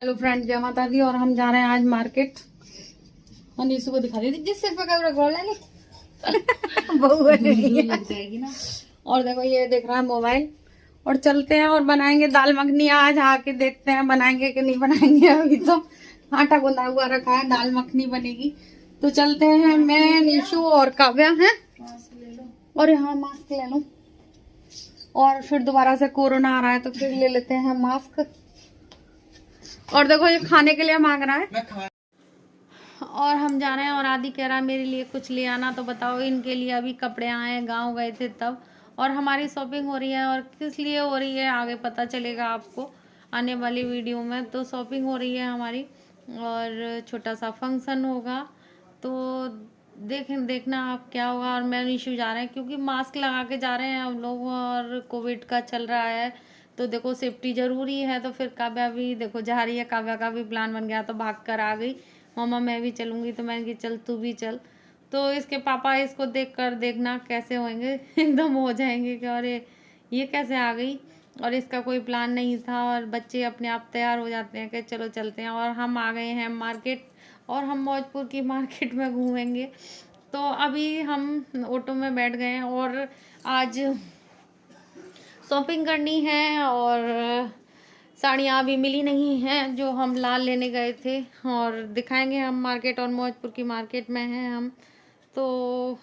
Hello friend, जय माता दी। और हम जा रहे हैं आज मार्केट। और नीसू को दिखा दी जिससे बहू लग जाएगी ना। और देखो ये देख रहा है मोबाइल। और चलते हैं और बनाएंगे दाल मखनी। आज आके देखते हैं बनाएंगे कि नहीं बनाएंगे। अभी तो आटा गूंदा हुआ रखा है, दाल मखनी बनेगी। तो चलते हैं, मैं नीशू और काव्या हैं। और यहाँ मास्क ले लो। और फिर दोबारा से कोरोना आ रहा है तो फिर ले लेते हैं मास्क। और देखो ये खाने के लिए मांग रहा है। और हम जा रहे हैं और आदि कह रहा है मेरे लिए कुछ ले आना। तो बताओ, इनके लिए अभी कपड़े आए हैं, गांव गए थे तब। और हमारी शॉपिंग हो रही है, और किस लिए हो रही है आगे पता चलेगा आपको आने वाली वीडियो में। तो शॉपिंग हो रही है हमारी, और छोटा सा फंक्शन होगा। तो देखना आप क्या होगा। और मैं निशु जा रहे हैं क्योंकि मास्क लगा के जा रहे हैं हम लोग, और कोविड का चल रहा है तो देखो सेफ्टी जरूरी है। तो फिर काव्या भी देखो जा रही है, काव्या का भी प्लान बन गया तो भाग कर आ गई, मामा मैं भी चलूंगी। तो मैंने कहा चल तू भी चल। तो इसके पापा इसको देख कर देखना कैसे होंगे एकदम हो जाएंगे कि अरे ये कैसे आ गई, और इसका कोई प्लान नहीं था। और बच्चे अपने आप तैयार हो जाते हैं कि चलो चलते हैं। और हम आ गए हैं मार्केट, और हम मौजपुर की मार्केट में घूमेंगे। तो अभी हम ऑटो में बैठ गए हैं, और आज शॉपिंग करनी है। और साड़ियाँ अभी मिली नहीं हैं जो हम लाल लेने गए थे। और दिखाएंगे हम मार्केट, और मौजपुर की मार्केट में हैं हम। तो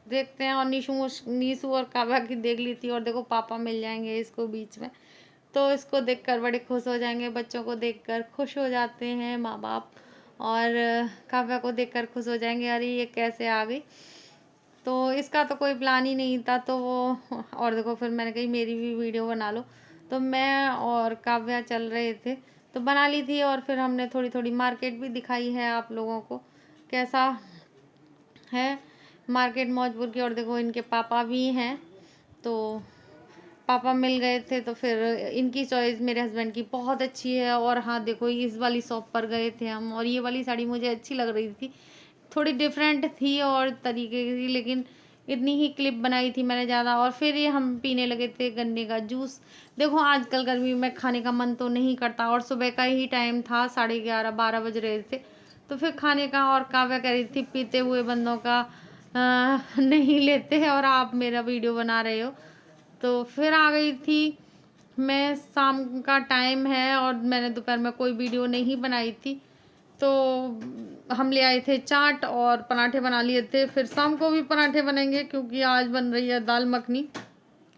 देखते हैं। और नीशू और काव्या की देख ली थी, और देखो पापा मिल जाएंगे इसको बीच में। तो इसको देखकर बड़े खुश हो जाएंगे। बच्चों को देखकर खुश हो जाते हैं माँ बाप, और काव्या को देखकर खुश हो जाएंगे अरे ये कैसे आ गई। तो इसका तो कोई प्लान ही नहीं था। तो वो और देखो फिर मैंने कही मेरी भी वीडियो बना लो। तो मैं और काव्या चल रहे थे तो बना ली थी। और फिर हमने थोड़ी थोड़ी मार्केट भी दिखाई है आप लोगों को कैसा है मार्केट मौजपुर की। और देखो इनके पापा भी हैं, तो पापा मिल गए थे। तो फिर इनकी चॉइस मेरे हस्बैंड की बहुत अच्छी है। और हाँ देखो इस वाली शॉप पर गए थे हम, और ये वाली साड़ी मुझे अच्छी लग रही थी, थोड़ी डिफरेंट थी और तरीके की, लेकिन इतनी ही क्लिप बनाई थी मैंने ज़्यादा। और फिर ये हम पीने लगे थे गन्ने का जूस। देखो आजकल गर्मी में खाने का मन तो नहीं करता, और सुबह का ही टाइम था, 11:30-12 बज रहे थे। तो फिर खाने का, और काव्या कह रही थी पीते हुए बंदों का नहीं लेते हैं, और आप मेरा वीडियो बना रहे हो। तो फिर आ गई थी मैं, शाम का टाइम है, और मैंने दोपहर में कोई वीडियो नहीं बनाई थी। तो हम ले आए थे चाट और पराठे बना लिए थे। फिर शाम को भी पराठे बनेंगे क्योंकि आज बन रही है दाल मखनी।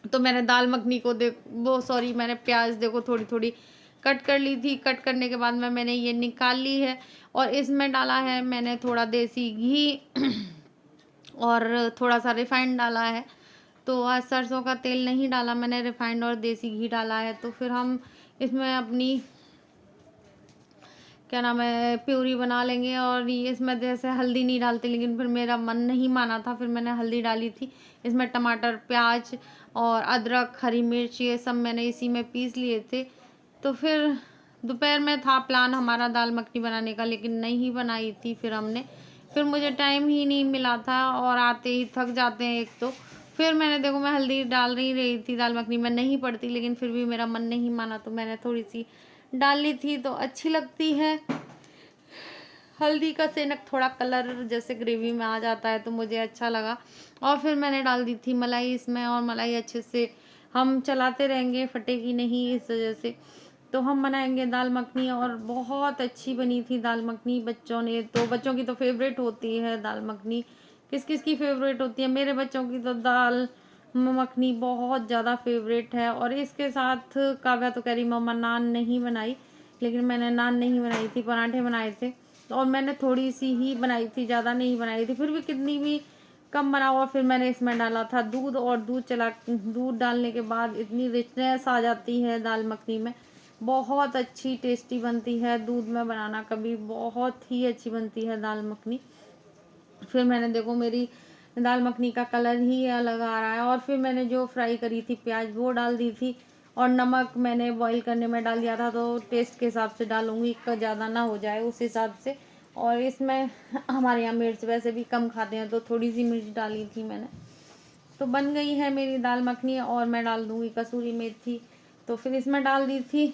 तो मैंने दाल मखनी को मैंने प्याज देखो थोड़ी थोड़ी कट कर ली थी। कट करने के बाद में मैंने ये निकाल ली है, और इसमें डाला है मैंने थोड़ा देसी घी और थोड़ा सा रिफाइंड डाला है। तो आज सरसों का तेल नहीं डाला मैंने, रिफाइंड और देसी घी डाला है। तो फिर हम इसमें अपनी क्या नाम है प्यूरी बना लेंगे। और ये इसमें जैसे हल्दी नहीं डालते, लेकिन फिर मेरा मन नहीं माना था, फिर मैंने हल्दी डाली थी। इसमें टमाटर, प्याज और अदरक, हरी मिर्च ये सब मैंने इसी में पीस लिए थे। तो फिर दोपहर में था प्लान हमारा दाल मखनी बनाने का, लेकिन नहीं बनाई थी फिर हमने। फिर मुझे टाइम ही नहीं मिला था, और आते ही थक जाते हैं एक तो। फिर मैंने देखो मैं हल्दी डाल नहीं रही थी दाल मखनी में, नहीं पड़ती, लेकिन फिर भी मेरा मन नहीं माना तो मैंने थोड़ी सी डाल ली थी। तो अच्छी लगती है हल्दी का सेनक, थोड़ा कलर जैसे ग्रेवी में आ जाता है तो मुझे अच्छा लगा। और फिर मैंने डाल दी थी मलाई इसमें, और मलाई अच्छे से हम चलाते रहेंगे, फटेगी नहीं इस वजह से। तो हम बनाएंगे दाल मखनी, और बहुत अच्छी बनी थी दाल मखनी। बच्चों की तो फेवरेट होती है दाल मखनी। किस किस की फेवरेट होती है? मेरे बच्चों की तो दाल मखनी बहुत ज़्यादा फेवरेट है। और इसके साथ काव्या तो कह रही मम्मा नान नहीं बनाई, लेकिन मैंने नान नहीं बनाई थी, पराठे बनाए थे। और मैंने थोड़ी सी ही बनाई थी, ज़्यादा नहीं बनाई थी, फिर भी कितनी भी कम बना हुआ। फिर मैंने इसमें डाला था दूध, और दूध डालने के बाद इतनी रिचनेस आ जाती है दाल मखनी में, बहुत अच्छी टेस्टी बनती है। दूध में बनाना कभी, बहुत ही अच्छी बनती है दाल मखनी। फिर मैंने देखो मेरी दाल मखनी का कलर ही अलग आ रहा है। और फिर मैंने जो फ्राई करी थी प्याज वो डाल दी थी, और नमक मैंने बॉईल करने में डाल दिया था, तो टेस्ट के हिसाब से डालूंगी, ज़्यादा ना हो जाए उस हिसाब से। और इसमें हमारे यहाँ मिर्च वैसे भी कम खाते हैं, तो थोड़ी सी मिर्च डाली थी मैंने। तो बन गई है मेरी दाल मखनी, और मैं डाल दूँगी कसूरी मेथी। तो फिर इसमें डाल दी थी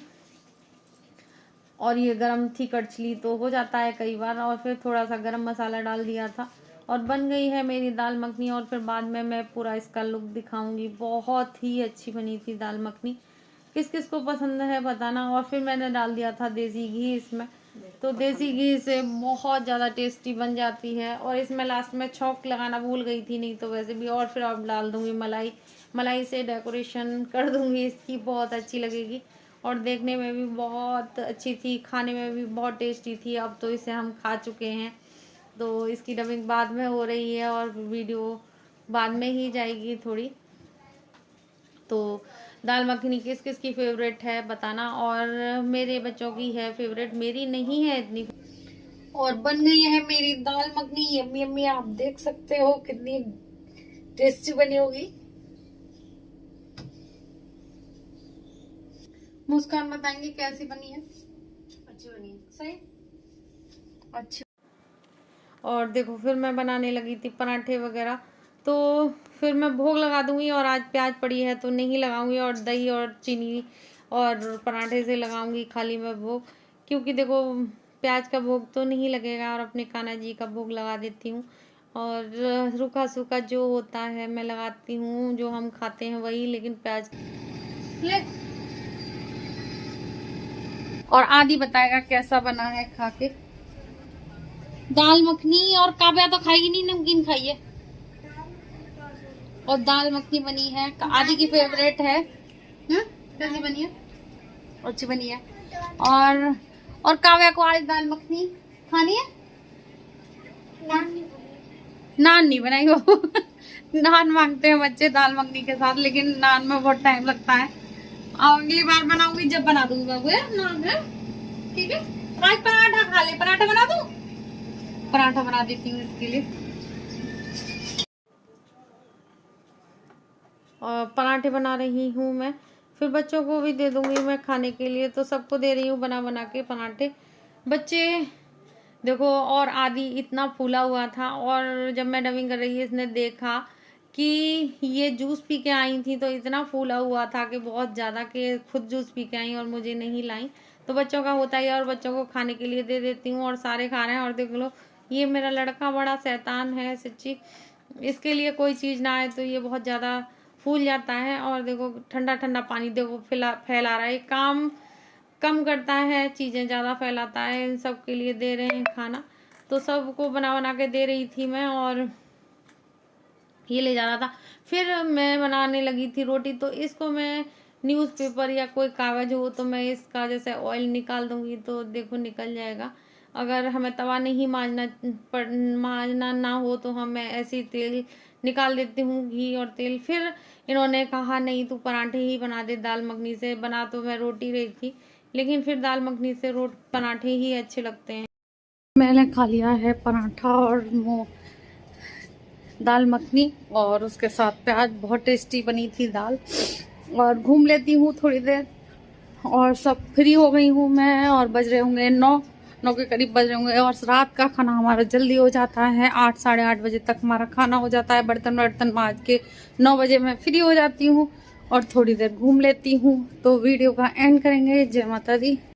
और ये गरम थी कड़छली तो हो जाता है कई बार, और फिर थोड़ा सा गरम मसाला डाल दिया था और बन गई है मेरी दाल मखनी। और फिर बाद में मैं पूरा इसका लुक दिखाऊंगी। बहुत ही अच्छी बनी थी दाल मखनी, किस किस को पसंद है बताना। और फिर मैंने डाल दिया था देसी घी इसमें, तो देसी घी से बहुत ज़्यादा टेस्टी बन जाती है। और इसमें लास्ट में छौंक लगाना भूल गई थी, नहीं तो वैसे भी। और फिर अब डाल दूंगी मलाई, मलाई से डेकोरेशन कर दूंगी इसकी, बहुत अच्छी लगेगी। और देखने में भी बहुत अच्छी थी, खाने में भी बहुत टेस्टी थी। अब तो इसे हम खा चुके हैं, तो इसकी डबिंग बाद में हो रही है और वीडियो बाद में ही जाएगी थोड़ी। तो दाल मखनी किस किस की फेवरेट है बताना। और मेरे बच्चों की है फेवरेट, मेरी नहीं है इतनी। और बन गई है मेरी दाल मखनी, यम्मी यम्मी। आप देख सकते हो कितनी टेस्टी बनी होगी। मुस्कान बताएंगे कैसी बनी है? अच्छी बनी है। सही, अच्छी। और देखो फिर मैं बनाने लगी थी पराठे वगैरह, तो फिर मैं भोग लगा दूंगी। और आज प्याज पड़ी है तो नहीं लगाऊंगी, और दही और चीनी और पराठे से लगाऊंगी खाली मैं भोग, क्योंकि देखो प्याज का भोग तो नहीं लगेगा। और अपने कान्हा जी का भोग लगा देती हूँ, और रूखा सूखा जो होता है मैं लगाती हूँ, जो हम खाते हैं वही, लेकिन प्याज ले। और आदि बताएगा कैसा बना है खा के दाल मखनी। और काव्या तो खाएगी नहीं, नमकीन खाइए। और दाल मखनी बनी है, आदि की फेवरेट है। कैसी बनी है? अच्छी बनी है। और काव्या को आज दाल मखनी खानी है। नान नहीं बनाई वो नान मांगते हैं बच्चे दाल मखनी के साथ, लेकिन नान में बहुत टाइम लगता है। अगली बार बनाऊंगी जब बना दूंगी बाबू नान है, ठीक है। आज पराठा खा ले, पराठा बना दूं? पराठा बना देती हूँ इसके लिए। और पराठे बना रही हूँ मैं, फिर बच्चों को भी दे दूंगी मैं खाने के लिए। तो सबको दे रही हूँ बना बना के पराठे। बच्चे देखो, और आदि इतना फूला हुआ था, और जब मैं डबिंग कर रही थी इसने देखा कि ये जूस पी के आई थी, तो इतना फूला हुआ था कि बहुत ज़्यादा, कि खुद जूस पी के आई और मुझे नहीं लाई। तो बच्चों का होता ही है, और बच्चों को खाने के लिए दे देती हूँ, और सारे खा रहे हैं। और देख लो ये मेरा लड़का बड़ा शैतान है सच्ची, इसके लिए कोई चीज़ ना आए तो ये बहुत ज़्यादा फूल जाता है। और देखो ठंडा ठंडा पानी देखो फैला रहा है, काम कम करता है, चीज़ें ज़्यादा फैलाता है। इन सब के लिए दे रहे हैं खाना, तो सबको बना बना के दे रही थी मैं। और ये ले जा रहा था। फिर मैं बनाने लगी थी रोटी, तो इसको मैं न्यूज़पेपर या कोई कागज़ हो तो मैं इसका जैसे ऑयल निकाल दूंगी, तो देखो निकल जाएगा। अगर हमें तवा नहीं मांजना ना हो तो हम मैं ऐसे ही तेल निकाल देती हूँ, घी और तेल। फिर इन्होंने कहा नहीं तू पराठे ही बना दे दाल मखनी से। बना तो मैं रोटी रही थी, लेकिन फिर दाल मखनी से पराठे ही अच्छे लगते हैं। मैंने खा लिया है पराठा और दाल मखनी, और उसके साथ प्याज। बहुत टेस्टी बनी थी दाल। और घूम लेती हूँ थोड़ी देर, और सब फ्री हो गई हूँ मैं। और बज रहे होंगे 9 के करीब बज रहे होंगे। और रात का खाना हमारा जल्दी हो जाता है, 8 साढ़े 8 बजे तक हमारा खाना हो जाता है। बर्तन माज के 9 बजे मैं फ्री हो जाती हूँ, और थोड़ी देर घूम लेती हूँ। तो वीडियो का एंड करेंगे। जय माता दी।